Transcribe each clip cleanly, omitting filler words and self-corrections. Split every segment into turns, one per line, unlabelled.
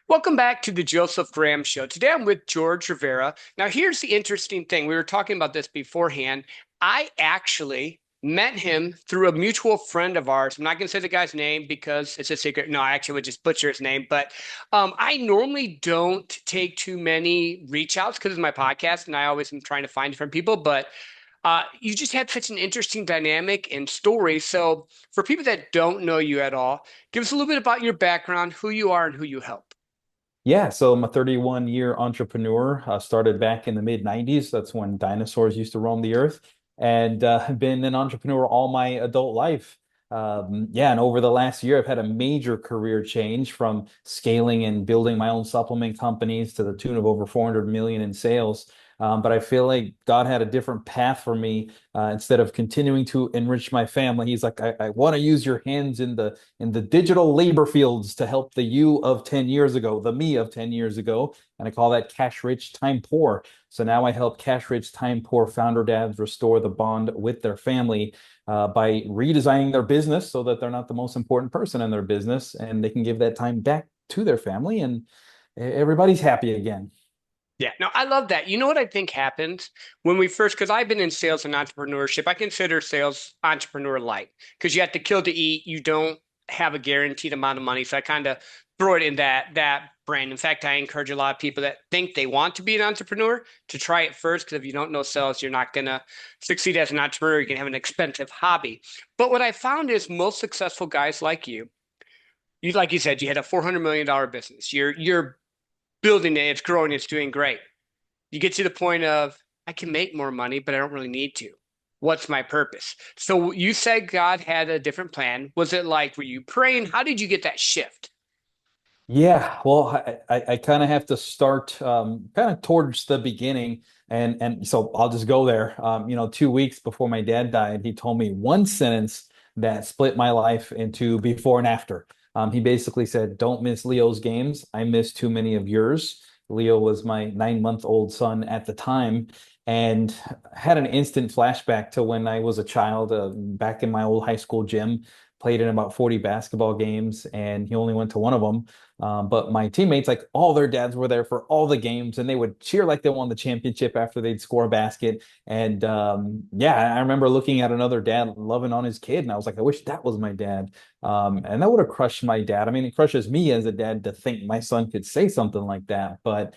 Welcome back to the Joseph Graham Show. Today I'm with George Rivera. Now, here's the interesting thing. We were talking about this beforehand. I actually met him through a mutual friend of ours. I'm not going to say the guy's name because it's a secret. No, I actually would just butcher his name. But I normally don't take too many reach outs because of my podcast, and I always am trying to find different people. But you just had such an interesting dynamic and story. So, for people that don't know you at all, give us a little bit about your background, who you are, and who you help.
Yeah, so I'm a 31-year entrepreneur. Started back in the mid 90s. That's when dinosaurs used to roam the earth, and I've been an entrepreneur all my adult life. Yeah, and over the last year, I've had a major career change from scaling and building my own supplement companies to the tune of over 400 million in sales. But I feel like God had a different path for me. Instead of continuing to enrich my family, He's like, I want to use your hands in the digital labor fields to help the you of 10 years ago, the me of 10 years ago. And I call that cash rich, time poor. So now I help cash rich, time poor founder dads restore the bond with their family by redesigning their business so that they're not the most important person in their business and they can give that time back to their family and everybody's happy again.
Yeah, no, I love that. You know what I think happens when we first, because I've been in sales and entrepreneurship. I consider sales entrepreneur light because you have to kill to eat. You don't have a guaranteed amount of money. So I kind of throw it in that brand. In fact, I encourage a lot of people that think they want to be an entrepreneur to try it first, because if you don't know sales, you're not going to succeed as an entrepreneur. You can have an expensive hobby. But what I found is most successful guys like you like you said, you had a $400 million business. You're building it, it's growing, it's doing great. You get to the point of, I can make more money, but I don't really need to. What's my purpose? So you said God had a different plan. Was it like, were you praying? How did you get that shift?
Yeah, well, I kind of have to start kind of towards the beginning, and so I'll just go there. 2 weeks before my dad died, he told me one sentence that split my life into before and after. He basically said, "Don't miss Leo's games. I miss too many of yours." Leo was my 9-month-old son at the time, and had an instant flashback to when I was a child, back in my old high school gym. Played in about 40 basketball games, and he only went to one of them. But my teammates, like all their dads were there for all the games, and they would cheer like they won the championship after they'd score a basket. And yeah, I remember looking at another dad loving on his kid, and I was like, I wish that was my dad. And that would have crushed my dad. I mean, it crushes me as a dad to think my son could say something like that. But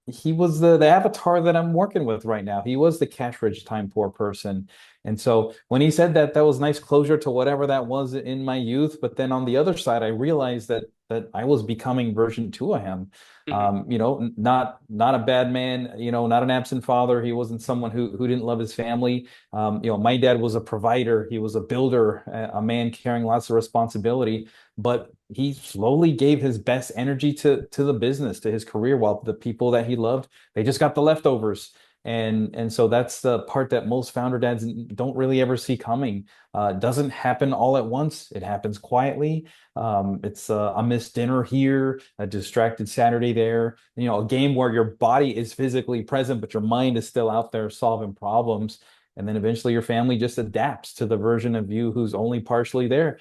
he was the avatar that I'm working with right now. He was the cash rich time poor person. And so when he said that, that was nice closure to whatever that was in my youth. But then on the other side, I realized that I was becoming version two of him.
Mhm.
Not a bad man, not an absent father. He wasn't someone who didn't love his family. My dad was a provider. He was a builder, a man carrying lots of responsibility. But he slowly gave his best energy to the business, to his career, while the people that he loved, they just got the leftovers. And so that's the part that most founder dads don't really ever see coming. It doesn't happen all at once. It happens quietly. It's a missed dinner here, a distracted Saturday there. A game where your body is physically present, but your mind is still out there solving problems. And then eventually your family just adapts to the version of you who's only partially there.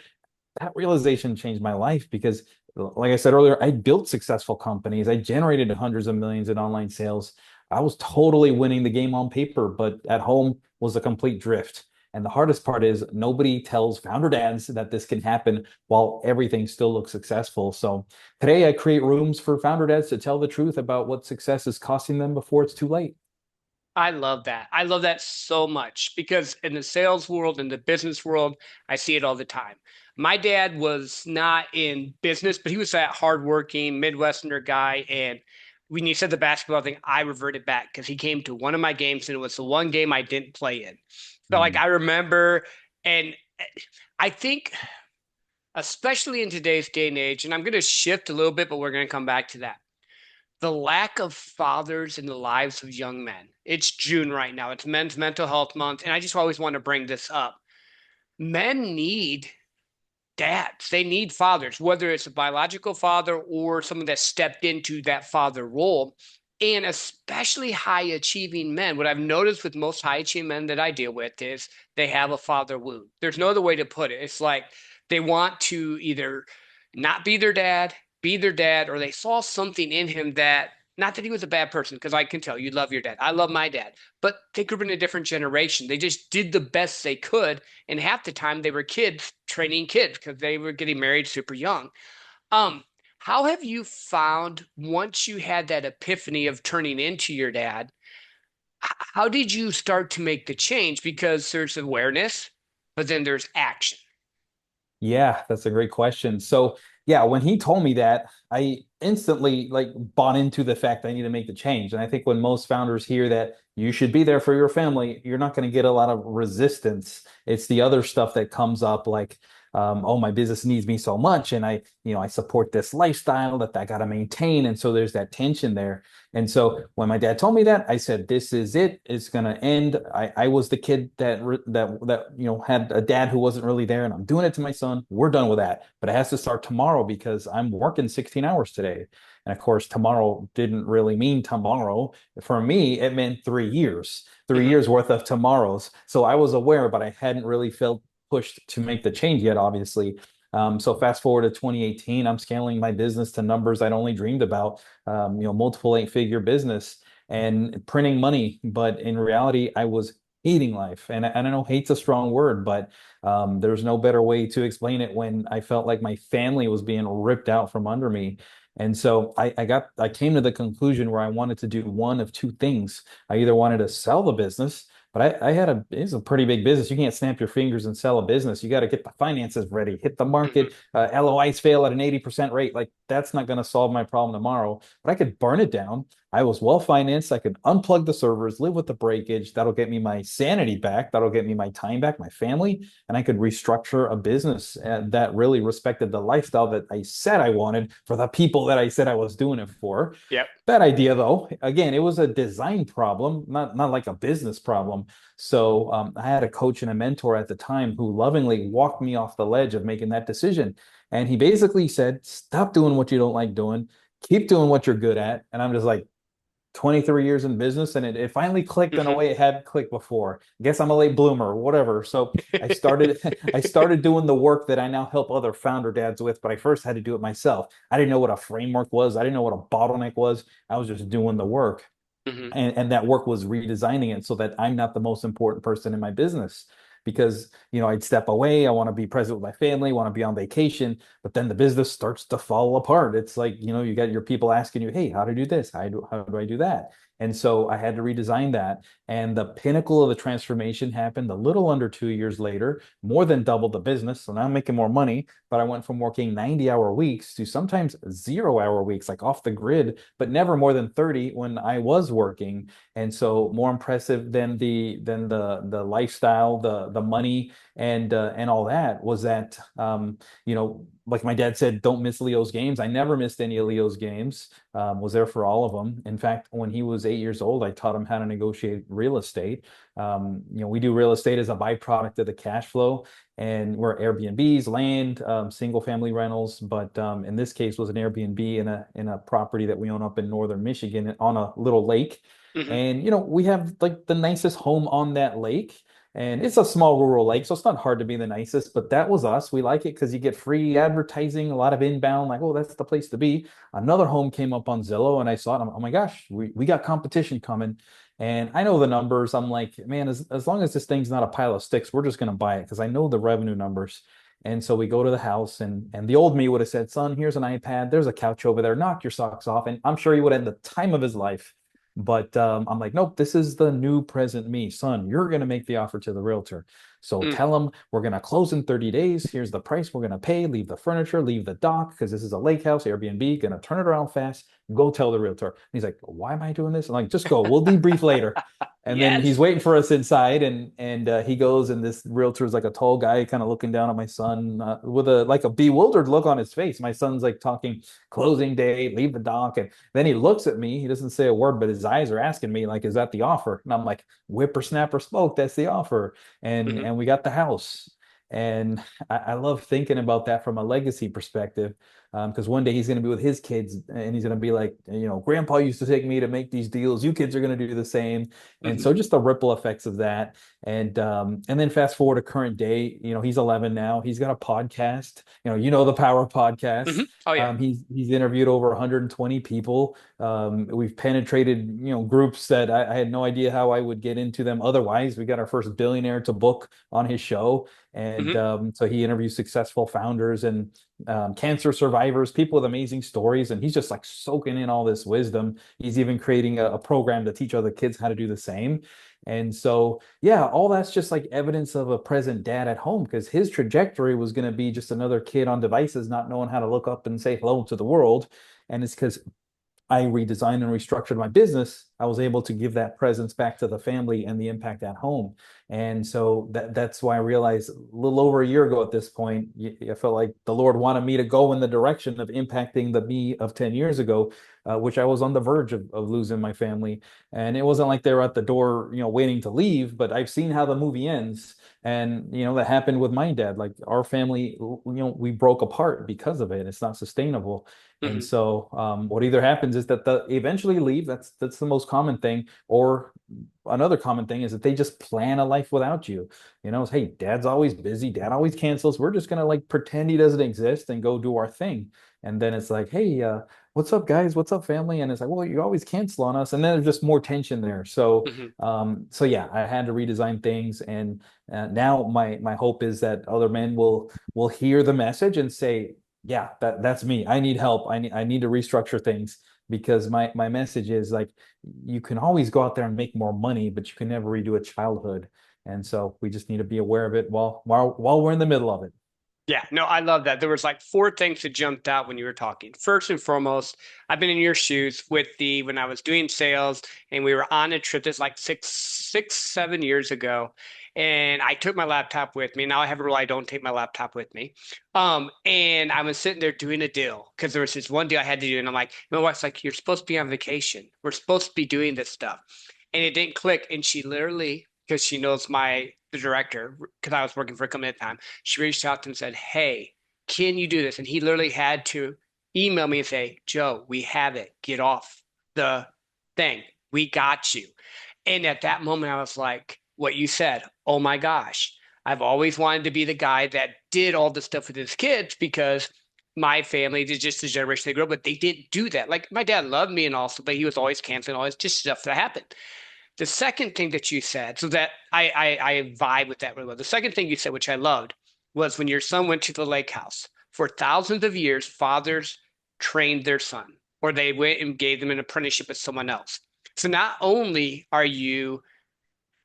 That realization changed my life because, like I said earlier, I built successful companies. I generated hundreds of millions in online sales. I was totally winning the game on paper, but at home was a complete drift. And the hardest part is nobody tells founder dads that this can happen while everything still looks successful. So today I create rooms for founder dads to tell the truth about what success is costing them before it's too late.
I love that. I love that so much because in the sales world, in the business world, I see it all the time. My dad was not in business, but he was that hardworking Midwesterner guy. And when you said the basketball thing, I reverted back because he came to one of my games and it was the one game I didn't play in. So, like,
Mm.
I remember, and I think, especially in today's day and age, and I'm going to shift a little bit, but we're going to come back to that, the lack of fathers in the lives of young men. It's June right now. It's Men's Mental Health Month. And I just always want to bring this up. Men need dads, they need fathers, whether it's a biological father or someone that stepped into that father role. And especially high achieving men. What I've noticed with most high achieving men that I deal with is they have a father wound. There's no other way to put it. It's like they want to either not be their dad, be their dad, or they saw something in him that, not that he was a bad person, because I can tell you love your dad. I love my dad, but they grew up in a different generation. They just did the best they could. And half the time they were kids training kids because they were getting married super young. Um, how have you found once you had that epiphany of turning into your dad, how did you start to make the change? Because there's awareness, but then there's action.
Yeah, that's a great question. So, yeah, when he told me that, I instantly like bought into the fact I need to make the change. And I think when most founders hear that you should be there for your family, you're not going to get a lot of resistance. It's the other stuff that comes up like, oh, my business needs me so much, and I support this lifestyle that I got to maintain. And so there's that tension there. And so when my dad told me that, I said, "This is it. It's gonna end." I was the kid that had a dad who wasn't really there, and I'm doing it to my son. We're done with that, but it has to start tomorrow because I'm working 16 hours today. And of course, tomorrow didn't really mean tomorrow. For me, it meant 3 years, three
Hmm.
years worth of tomorrows. So I was aware, but I hadn't really felt pushed to make the change yet, obviously. So fast forward to 2018, I'm scaling my business to numbers I'd only dreamed about, multiple eight-figure business and printing money. But in reality, I was hating life. And I know hate's a strong word, but there's no better way to explain it when I felt like my family was being ripped out from under me. And so I came to the conclusion where I wanted to do one of two things. I either wanted to sell the business, but it's a pretty big business. You can't snap your fingers and sell a business. You got to get the finances ready, hit the market.
Hmm.
LOIs fail at an 80% rate. Like that's not going to solve my problem tomorrow, but I could burn it down. I was well financed. I could unplug the servers, live with the breakage. That'll get me my sanity back. That'll get me my time back, my family, and I could restructure a business that really respected the lifestyle that I said I wanted for the people that I said I was doing it for.
Yep.
Bad idea though. Again, it was a design problem, not like a business problem. So I had a coach and a mentor at the time who lovingly walked me off the ledge of making that decision. And he basically said, "Stop doing what you don't like doing. Keep doing what you're good at." And I'm just like, 23 years in business, and it finally clicked in a
Hmm.
way it hadn't clicked before. I guess I'm a late bloomer, whatever. So I started I started doing the work that I now help other founder dads with, but I first had to do it myself. I didn't know what a framework was. I didn't know what a bottleneck was. I was just doing the work.
Hmm.
And that work was redesigning it so that I'm not the most important person in my business because I'd step away. I want to be present with my family, want to be on vacation, but then the business starts to fall apart. It's like you got your people asking you, "Hey, how to do this, how do I do that?" And so I had to redesign that, and the pinnacle of the transformation happened a little under 2 years later. More than doubled the business, so now I'm making more money, but I went from working 90-hour weeks to sometimes 0-hour weeks, like off the grid, but never more than 30 when I was working. And so more impressive than the lifestyle, the money, and all that was that like my dad said, don't miss Leo's games. I never missed any of Leo's games. Was there for all of them. In fact, when he was 8 years old, I taught him how to negotiate real estate. We do real estate as a byproduct of the cash flow, and we're Airbnbs, land, single family rentals. But in this case, was an Airbnb in a property that we own up in northern Michigan on a little lake.
Hmm.
And we have like the nicest home on that lake. And it's a small rural lake, so it's not hard to be the nicest, but that was us. We like it because you get free advertising, a lot of inbound, like, oh, that's the place to be. Another home came up on Zillow and I saw it. Oh my gosh, we got competition coming. And I know the numbers. I'm like, man, as long as this thing's not a pile of sticks, we're just going to buy it because I know the revenue numbers. And so we go to the house, and the old me would have said, "Son, here's an iPad. There's a couch over there. Knock your socks off." And I'm sure he would have had the time of his life. But I'm like, nope, this is the new present me. Son, you're going to make the offer to the realtor. So
Hmm.
tell him we're going to close in 30 days. Here's the price we're going to pay. Leave the furniture, leave the dock, because this is a lake house, Airbnb, going to turn it around fast. Go tell the realtor. And he's like, "Why am I doing this?" I'm like, "Just go. We'll debrief later." And then he's
Yes.
waiting for us inside, and he goes, and this realtor is like a tall guy, kind of looking down at my son with a bewildered look on his face. My son's like talking closing day, leave the dock, and then he looks at me. He doesn't say a word, but his eyes are asking me like, "Is that the offer?" And I'm like, "Whippersnapper spoke. That's the offer." And
Hmm.
and we got the house. And I love thinking about that from a legacy perspective. Because one day he's going to be with his kids and he's going to be like, Grandpa used to take me to make these deals. You kids are going to do the same. And
Hmm.
so just the ripple effects of that. And then fast forward to current day, he's 11 now. He's got a podcast. The power of
Hmm.
podcasts.
Oh yeah.
He's interviewed over 120 people. We've penetrated, groups that I had no idea how I would get into them otherwise. We got our first billionaire to book on his show. And
Hmm.
so he interviews successful founders and cancer survivors, people with amazing stories. And he's just like soaking in all this wisdom. He's even creating a program to teach other kids how to do the same. And so, yeah, all that's just like evidence of a present dad at home because his trajectory was going to be just another kid on devices, not knowing how to look up and say hello to the world. And it's because I redesigned and restructured my business, I was able to give that presence back to the family and the impact at home. And so that's why I realized a little over a year ago at this point, I felt like the Lord wanted me to go in the direction of impacting the me of 10 years ago, which I was on the verge of losing my family. And it wasn't like they were at the door, waiting to leave, but I've seen how the movie ends. And, that happened with my dad. Like our family, we broke apart because of it. It's not sustainable. And
Hmm.
so, what either happens is that they eventually leave. That's the most common thing. Or another common thing is that they just plan a life without you. Hey, dad's always busy. Dad always cancels. We're just gonna like pretend he doesn't exist and go do our thing. And then it's like, hey, what's up, guys? What's up, family? And it's like, well, you always cancel on us. And then there's just more tension there.
Hmm.
So yeah, I had to redesign things. And now my hope is that other men will hear the message and say, yeah, that's me. I need help. I need to restructure things because my message is like you can always go out there and make more money, but you can never redo a childhood. And so we just need to be aware of it while we're in the middle of it.
Yeah, no, I love that. There was like four things that jumped out when you were talking. First and foremost, I've been in your shoes with the when I was doing sales and we were on a trip that's like 7 years ago. And I took my laptop with me. Now I have a rule I don't take my laptop with me. And I was sitting there doing a deal because there was this one deal I had to do. And I'm like, my wife's like, you're supposed to be on vacation. We're supposed to be doing this stuff. And it didn't click. And she literally, because she knows the director, because I was working for a company at the time, she reached out to him and said, hey, can you do this? And he literally had to email me and say, Joe, we have it. Get off the thing. We got you. And at that moment, I was like, what you said, oh my gosh, I've always wanted to be the guy that did all the stuff with his kids because my family is just the generation they grew up with. They didn't do that. Like my dad loved me and also, but he was always canceling all this just stuff that happened. The second thing that you said, so that I vibe with that really well. The second thing you said, which I loved, was when your son went to the lake house. For thousands of years, fathers trained their son, or they went and gave them an apprenticeship with someone else. So not only are you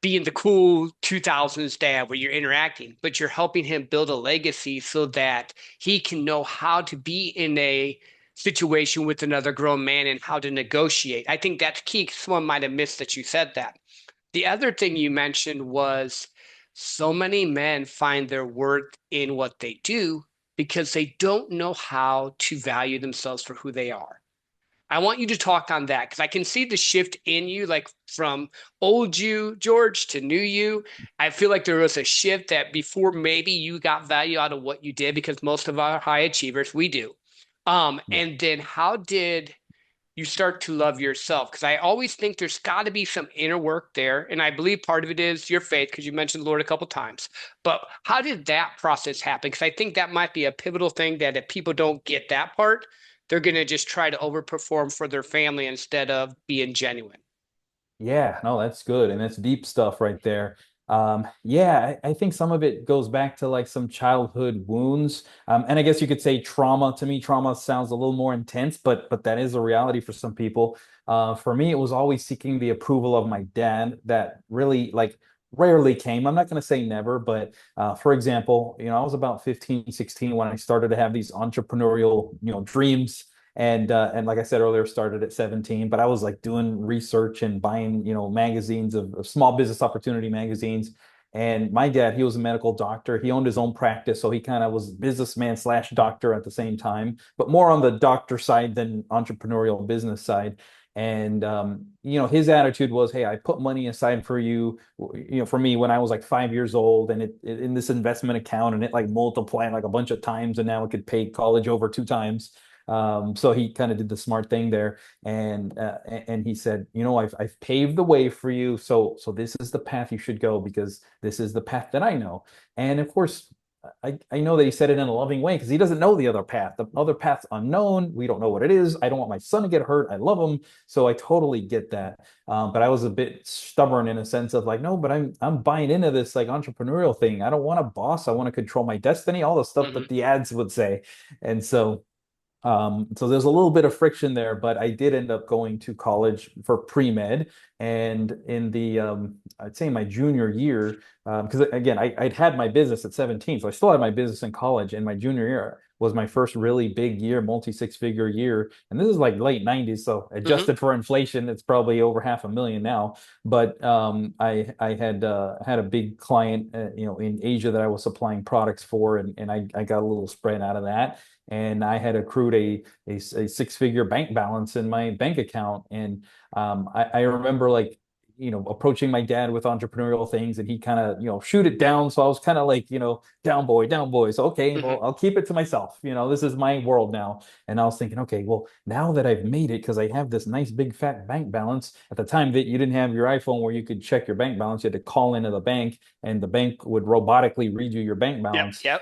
being the cool 2000s dad where you're interacting, but you're helping him build a legacy so that he can know how to be in a situation with another grown man and how to negotiate. I think that's key. Someone might have missed that you said that. The other thing you mentioned was so many men find their worth in what they do because they don't know how to value themselves for who they are. I want you to talk on that because I can see the shift in you, like from old you, George, to new you. I feel like there was a shift that before maybe you got value out of what you did because most of our high achievers, we do.
Yeah.
And then how did you start to love yourself? Because I always think there's got to be some inner work there. And I believe part of it is your faith, because you mentioned the Lord a couple times. But how did that process happen? Because I think that might be a pivotal thing that if people don't get that part, they're going to just try to overperform for their family instead of being genuine.
Yeah, no, that's good. And that's deep stuff right there. Yeah, I think some of it goes back to like some childhood wounds. And I guess you could say trauma. To me, trauma sounds a little more intense, but that is a reality for some people. For me, it was always seeking the approval of my dad that really like rarely came. I'm not going to say never, but for example, I was about 15, 16 when I started to have these entrepreneurial, dreams and like I said earlier, started at 17, but I was like doing research and buying, magazines of small business opportunity magazines. And my dad, he was a medical doctor. He owned his own practice, so he kind of was businessman slash doctor at the same time, but more on the doctor side than entrepreneurial business side. And his attitude was, hey, I put money aside for you, for me when I was like 5 years old, and it in this investment account, and it like multiplied like a bunch of times, and now it could pay college over 2 times. So he kind of did the smart thing there, and he said, I've paved the way for you, so this is the path you should go because this is the path that I know. And of course, I know that he said it in a loving way because he doesn't know the other path. The other path's unknown. We don't know what it is. I don't want my son to get hurt. I love him, so I totally get that. But I was a bit stubborn in a sense of like, no, but I'm buying into this like entrepreneurial thing. I don't want a boss. I want to control my destiny. All the stuff
Hmm.
that the ads would say, and so there's a little bit of friction there, but I did end up going to college for pre-med. And in I'd say my junior year, because again, I'd had my business at 17, so I still had my business in college. And my junior year was my first really big year, multi-six-figure year. And this is like late 90s, so
Hmm.
adjusted for inflation, it's probably over 500,000 now. But I had a big client, in Asia that I was supplying products for, and I got a little spread out of that, and I had accrued a six-figure bank balance in my bank account. And I remember like, approaching my dad with entrepreneurial things, and he kind of, shoot it down. So I was kind of like, down boy, down boy. So, okay,
Hmm.
well, I'll keep it to myself. This is my world now. And I was thinking, okay, well, now that I've made it, because I have this nice big fat bank balance at the time that you didn't have your iPhone where you could check your bank balance, you had to call into the bank and the bank would robotically read you your bank
Yep.
balance.
Yep.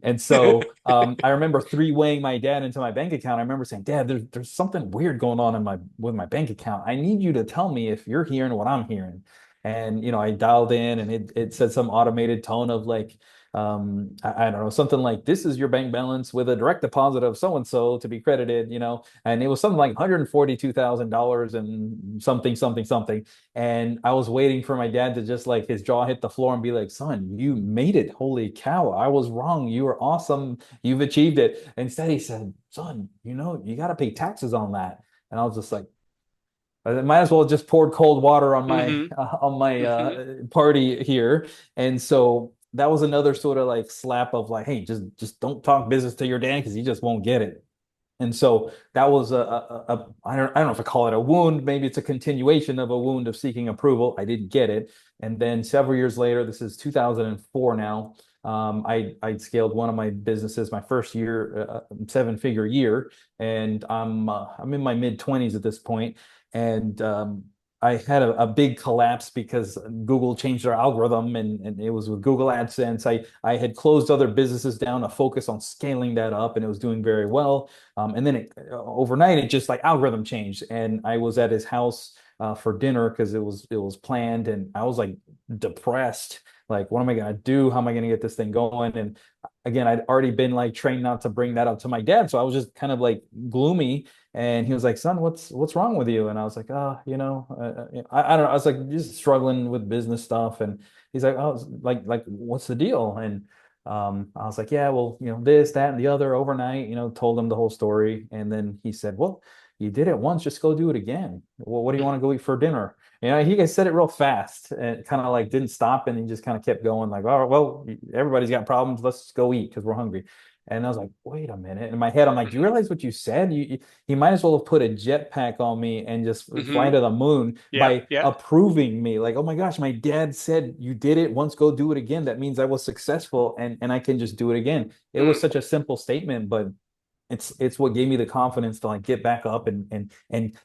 And so I remember three-weighing my dad into my bank account. I remember saying, Dad, there's something weird going on with my bank account. I need you to tell me if you're hearing what I'm hearing. And I dialed in, and it said some automated tone of like, I don't know, something like, this is your bank balance with a direct deposit of so and so to be credited, and it was something like $142,000 and something, something, something. And I was waiting for my dad to just like his jaw hit the floor and be like, son, you made it. Holy cow. I was wrong. You were awesome. You've achieved it. Instead, he said, son, you got to pay taxes on that. And I was just like, I might as well have just poured cold water on my
Hmm. Hmm.
party here. And so that was another sort of like slap of like, hey, just don't talk business to your dad because he just won't get it. And so that was I don't know if I call it a wound. Maybe it's a continuation of a wound of seeking approval. I didn't get it. And then several years later, this is 2004 now. I scaled one of my businesses, my first year, seven-figure year, and I'm in my mid 20s at this point. And I had a big collapse because Google changed their algorithm, and it was with Google AdSense. I had closed other businesses down to focus on scaling that up, and it was doing very well. And then overnight, it just like algorithm changed, and I was at his house for dinner because it was planned, and I was like depressed. Like, what am I gonna do? How am I gonna get this thing going? And again, I'd already been like trained not to bring that up to my dad, so I was just kind of like gloomy. And he was like, "Son, what's wrong with you?" And I was like, "Oh, I don't know." I was like, just struggling with business stuff. And he's like, "Oh, like, what's the deal?" And I was like, "Yeah, well, this, that, and the other overnight." Told him the whole story. And then he said, "Well, you did it once, just go do it again. Well, what do you want to go eat for dinner?" He said it real fast and kind of like didn't stop, and he just kind of kept going like, "Oh, well, everybody's got problems. Let's go eat because we're hungry." And I was like, wait a minute. In my head, I'm like, do you
Hmm.
realize what you said? He might as well have put a jetpack on me and just fly
Hmm.
to the moon
Yep.
by
Yep.
approving me. Like, oh my gosh, my dad said you did it once, go do it again. That means I was successful, and I can just do it again. It was
Mm.
such a simple statement, but it's what gave me the confidence to like get back up and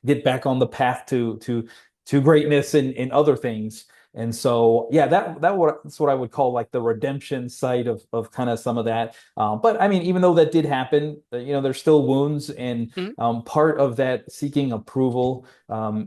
get back on the path to greatness in other things. And so yeah, that's what I would call like the redemption side of kind of some of that. But I mean, even though that did happen, there's still wounds, and
Mhm.
part of that seeking approval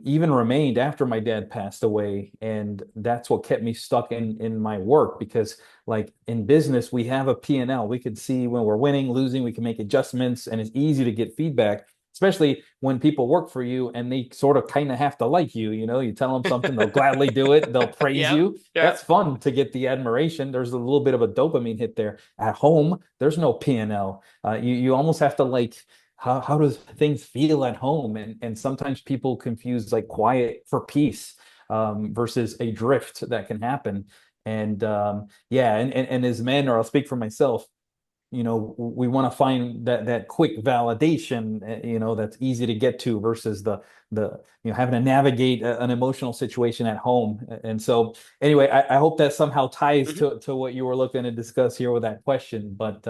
even remained after my dad passed away, and that's what kept me stuck in my work because like in business, we have a P&L. We could see when we're winning, losing, we can make adjustments, and it's easy to get feedback, especially when people work for you and they sort of kind of have to like you. You tell them something, they'll gladly do it, they'll praise
Yep.
you.
Yep.
That's fun to get the admiration. There's a little bit of a dopamine hit there. At home, there's no P&L. You almost have to like, how does things feel at home? And sometimes people confuse like quiet for peace versus a drift that can happen. And yeah, and as men, or I'll speak for myself, we want to find that quick validation, that's easy to get to versus the having to navigate an emotional situation at home. And so anyway, I hope that somehow ties
Mhm.
to what you were looking to discuss here with that question. But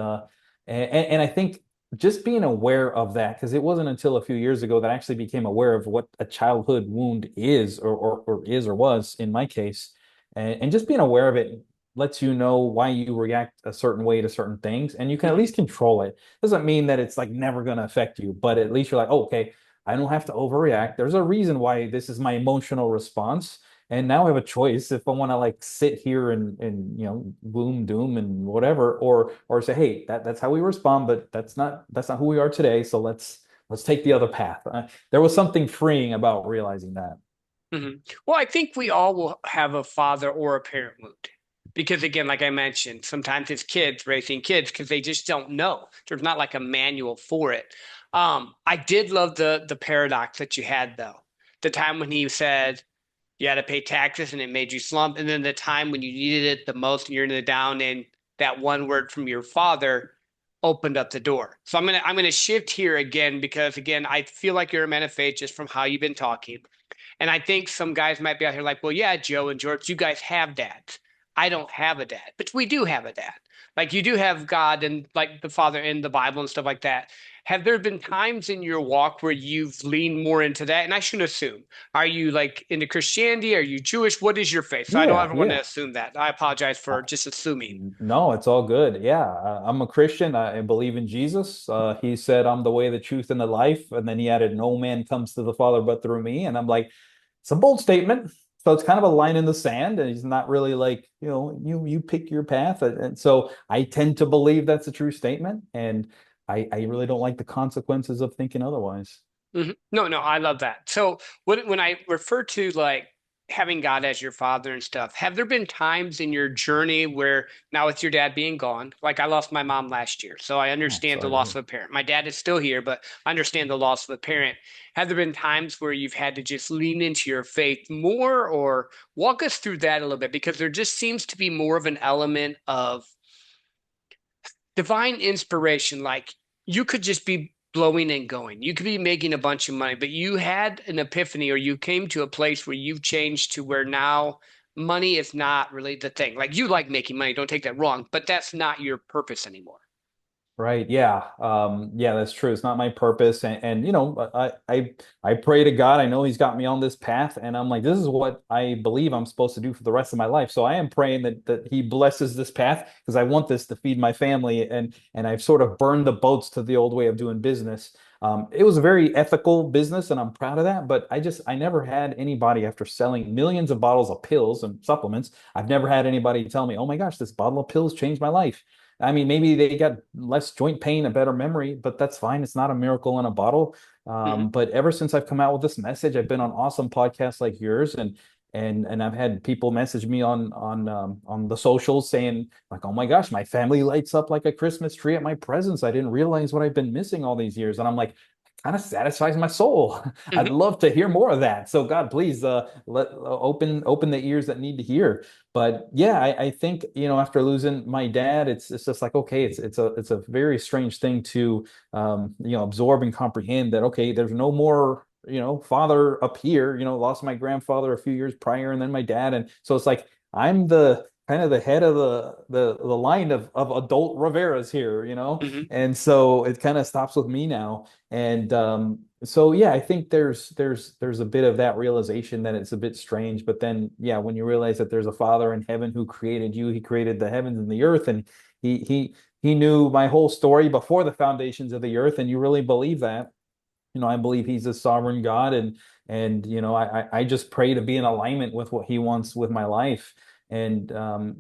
and I think just being aware of that, because it wasn't until a few years ago that I actually became aware of what a childhood wound is, or is, or was in my case. And just being aware of it lets you know why you react a certain way to certain things, and you can at
Mhm.
least control it. Doesn't mean that it's like never going to affect you, but at least you're like, oh, okay, I don't have to overreact. There's a reason why this is my emotional response. And now I have a choice if I want to like sit here and gloom, doom, and whatever, or say, hey, that's how we respond, but that's not who we are today. So let's take the other path. There was something freeing about realizing that.
Mhm. Well, I think we all will have a father or a parent wound. Because again, like I mentioned, sometimes it's kids raising kids because they just don't know. There's not like a manual for it. I did love the paradox that you had though. The time when he said you had to pay taxes and it made you slump, and then the time when you needed it the most and you're in the down and that one word from your father opened up the door. So I'm gonna shift here again because again, I feel like you're a man of faith just from how you've been talking. And I think some guys might be out here like, well, yeah, Joe and George, you guys have dads. I don't have a dad, but we do have a dad. Like you do have God and like the Father in the Bible and stuff like that. Have there been times in your walk where you've leaned more into that? And I shouldn't assume. Are you like into Christianity? Are you Jewish? What is your faith? So I don't
Yeah,
ever want to
yeah.
assume that. I apologize for just assuming.
No, it's all good. Yeah, I'm a Christian. I believe in Jesus. He said, "I'm the way, the truth, and the life." And then he added, "No man comes to the Father but through me." And I'm like, it's a bold statement. So it's kind of a line in the sand, and he's not really like, you pick your path. And so I tend to believe that's a true statement, and I really don't like the consequences of thinking otherwise.
No, no, I love that. So when I refer to like having God as your father and stuff, have there been times in your journey where now with your dad being gone, like I lost my mom last year, so I
Oh,
understand the
sorry to
loss
hear.
of a parent. My dad is still here, but I understand the loss of a parent. Have there been times where you've had to just lean into your faith more, or walk us through that a little bit? Because there just seems to be more of an element of divine inspiration. Like you could just be blowing and going. You could be making a bunch of money, but you had an epiphany or you came to a place where you've changed to where now money is not really the thing. Like you like making money, don't take that wrong, but that's not your purpose anymore.
Right. Yeah. Yeah, that's true. It's not my purpose. And I pray to God. I know He's got me on this path, and I'm like, this is what I believe I'm supposed to do for the rest of my life. So I am praying that He blesses this path because I want this to feed my family. And I've sort of burned the boats to the old way of doing business. It was a very ethical business, and I'm proud of that. But I never had anybody, after selling millions of bottles of pills and supplements, I've never had anybody tell me, "Oh my gosh, this bottle of pills changed my life." I mean, maybe they got less joint pain, a better memory, but that's fine. It's not a miracle in a bottle.
Hmm.
But ever since I've come out with this message, I've been on awesome podcasts like yours, and I've had people message me on the socials saying like, "Oh my gosh, my family lights up like a Christmas tree at my presence. I didn't realize what I've been missing all these years." And I'm like, kind of satisfies my soul. I'd
Hmm.
love to hear more of that. So God, please let open the ears that need to hear. But yeah, I think after losing my dad, it's just like, okay, it's a very strange thing to absorb and comprehend that, okay, there's no more father up here. Lost my grandfather a few years prior, and then my dad, and so it's like I'm the kind of the head of the line of adult Riveras here.
Hmm.
And so it kind of stops with me now. And so yeah, I think there's a bit of that realization that it's a bit strange, but then yeah, when you realize that there's a Father in heaven who created you, He created the heavens and the earth, and he knew my whole story before the foundations of the earth, and you really believe that. I believe He's a sovereign God, and I just pray to be in alignment with what He wants with my life. And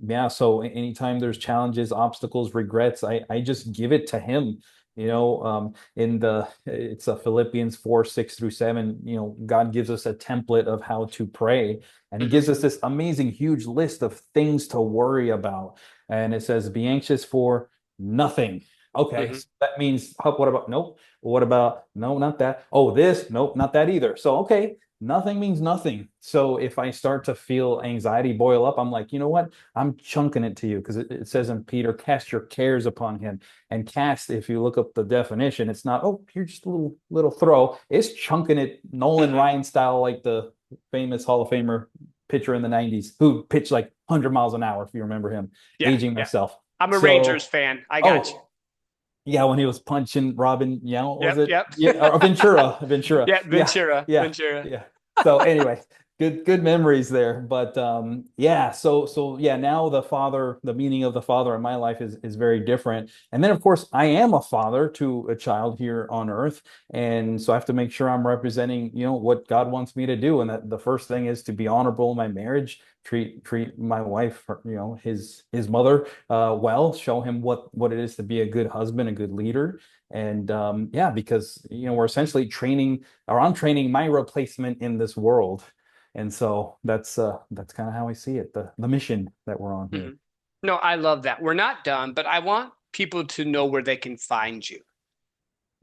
yeah, so anytime there's challenges, obstacles, regrets, I just give it to Him. In it's a Philippians 4:6-7. God gives us a template of how to pray, and He
Hmm.
gives us this amazing, huge list of things to worry about. And it says, "Be anxious for nothing." Okay,
Hmm.
so that means, what about, nope. What about, no, not that. Oh, this, nope, not that either. So, okay. nothing means nothing. So if I start to feel anxiety boil up, I'm like, you know what? I'm chunking it to you because it says in Peter, cast your cares upon him. And cast, if you look up the definition, it's not, oh, you're just a little throw. It's chunking it Nolan
Hmm.
Ryan style, like the famous Hall of Famer pitcher in the 90s who pitched like 100 miles an hour, if you remember him,
Yeah,
aging
yeah.
myself.
I'm a Rangers
So,
fan. I got you.
oh, yeah, when he was punching Robin, was
Yep,
it?
yep.
Yeah, or Ventura.
Yeah,
Yeah,
Ventura,
yeah,
Ventura.
yeah. So anyway, good memories there. But yeah, so yeah, now the meaning of the father in my life is very different. And then of course I am a father to a child here on earth. And so I have to make sure I'm representing, what God wants me to do. And that the first thing is to be honorable in my marriage, treat my wife, his mother well, show him what it is to be a good husband, a good leader. And yeah, because we're essentially training, or I'm training my replacement in this world. And so that's kind of how I see it, the mission that we're on here.
Mhm. No, I love that. We're not done, but I want people to know where they can find you.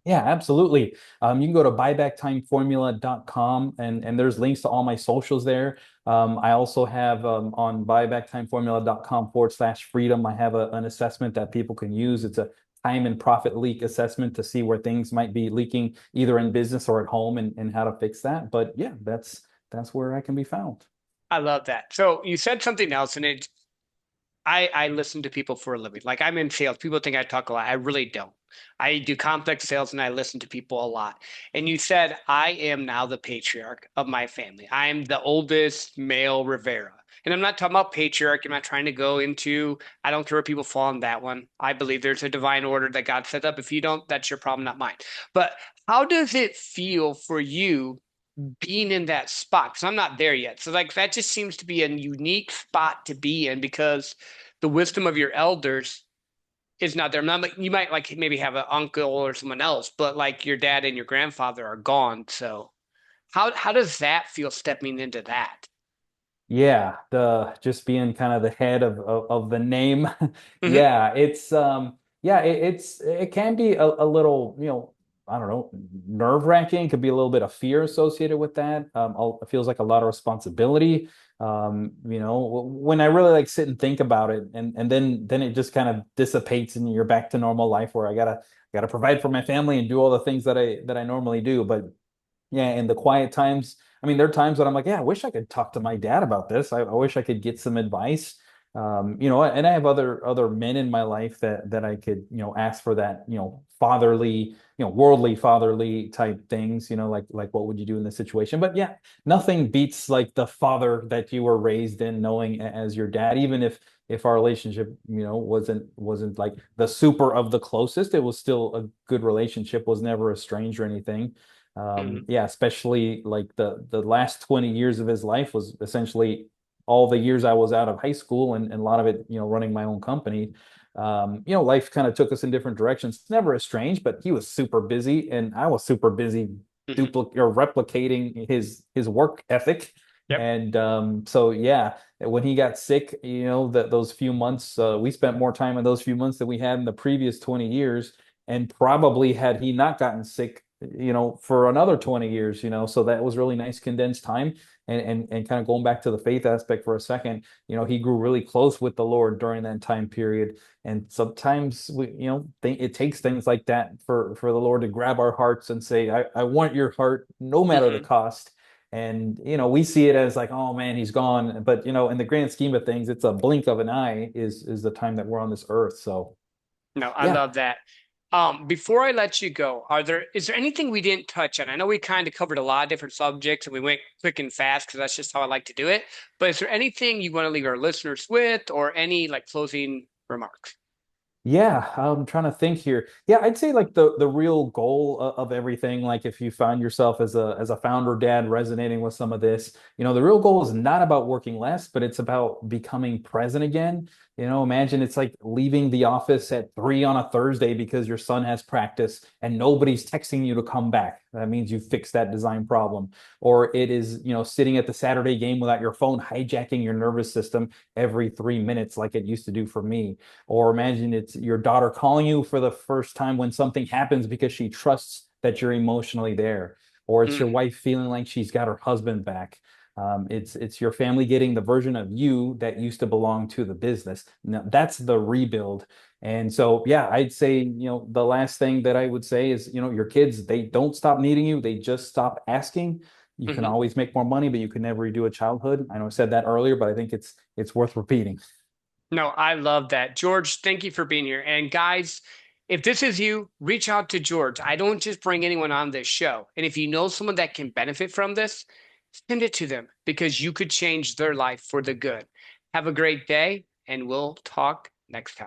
Yeah, absolutely. You can go to buybacktimeformula.com, and there's links to all my socials there. I also have on buybacktimeformula.com/freedom, I have an assessment that people can use. It's a time and profit leak assessment to see where things might be leaking either in business or at home, and how to fix that. But yeah, that's where I can be found.
I love that. So you said something else, and I listen to people for a living. Like I'm in sales. People think I talk a lot. I really don't. I do complex sales and I listen to people a lot. And you said, I am now the patriarch of my family. I am the oldest male Rivera. And I'm not talking about patriarch. I'm not trying to go into, I don't care where people fall on that one. I believe there's a divine order that God set up. If you don't, that's your problem, not mine. But how does it feel for you being in that spot? Because I'm not there yet. So like that just seems to be a unique spot to be in because the wisdom of your elders is not there. Not like you might like maybe have an uncle or someone else, but like your dad and your grandfather are gone. So how does that feel stepping into that?
Yeah, the just being kind of the head of the name.
Hmm.
Yeah, it can be a little, I don't know, nerve-wracking. Could be a little bit of fear associated with that. It feels like a lot of responsibility. When I really like sit and think about it, and then it just kind of dissipates and you're back to normal life where I gotta provide for my family and do all the things that I normally do. But yeah, in the quiet times, I mean, there are times that I'm like, yeah, I wish I could talk to my dad about this. I wish I could get some advice. And I have other men in my life that I could, ask for that, fatherly, worldly fatherly type things, like what would you do in this situation? But yeah, nothing beats like the father that you were raised in, knowing as your dad, even if our relationship, wasn't like the super of the closest, it was still a good relationship, was never estranged or anything.
Hmm.
Yeah, especially like the last 20 years of his life was essentially all the years I was out of high school, and a lot of it, running my own company. Life kind of took us in different directions. It's never estranged, but he was super busy and I was super busy
Hmm.
duplicate or replicating his work ethic.
Yep.
And so yeah, when he got sick, that those few months, we spent more time in those few months than we had in the previous 20 years. And probably had he not gotten sick, for another 20 years, so that was really nice condensed time. And kind of going back to the faith aspect for a second, he grew really close with the Lord during that time period. And sometimes it takes things like that for the Lord to grab our hearts and say, I want your heart no matter the
Hmm.
cost. And we see it as like, oh man, he's gone. But in the grand scheme of things, it's a blink of an eye is the time that we're on this earth. So
No, I
yeah.
love that. Before I let you go, is there anything we didn't touch on? I know we kind of covered a lot of different subjects and we went quick and fast because that's just how I like to do it. But is there anything you want to leave our listeners with or any like closing remarks?
Yeah, I'm trying to think here. Yeah, I'd say like the real goal of everything, like if you find yourself as a founder dad resonating with some of this, the real goal is not about working less, but it's about becoming present again. Imagine it's like leaving the office at 3 on a Thursday because your son has practice and nobody's texting you to come back. That means you fixed that design problem. Or it is, sitting at the Saturday game without your phone hijacking your nervous system every 3 minutes like it used to do for me. Or imagine it's your daughter calling you for the first time when something happens because she trusts that you're emotionally there. or it's your
Mm.
wife feeling like she's got her husband back. It's your family getting the version of you that used to belong to the business. Now, that's the rebuild. And so, yeah, I'd say, the last thing that I would say is, your kids, they don't stop needing you. They just stop asking. You can
Mhm.
always make more money, but you can never redo a childhood. I know I said that earlier, but I think it's worth repeating.
No, I love that. George, thank you for being here. And guys, if this is you, reach out to George. I don't just bring anyone on this show. And if you know someone that can benefit from this, send it to them because you could change their life for the good. Have a great day, and we'll talk next time.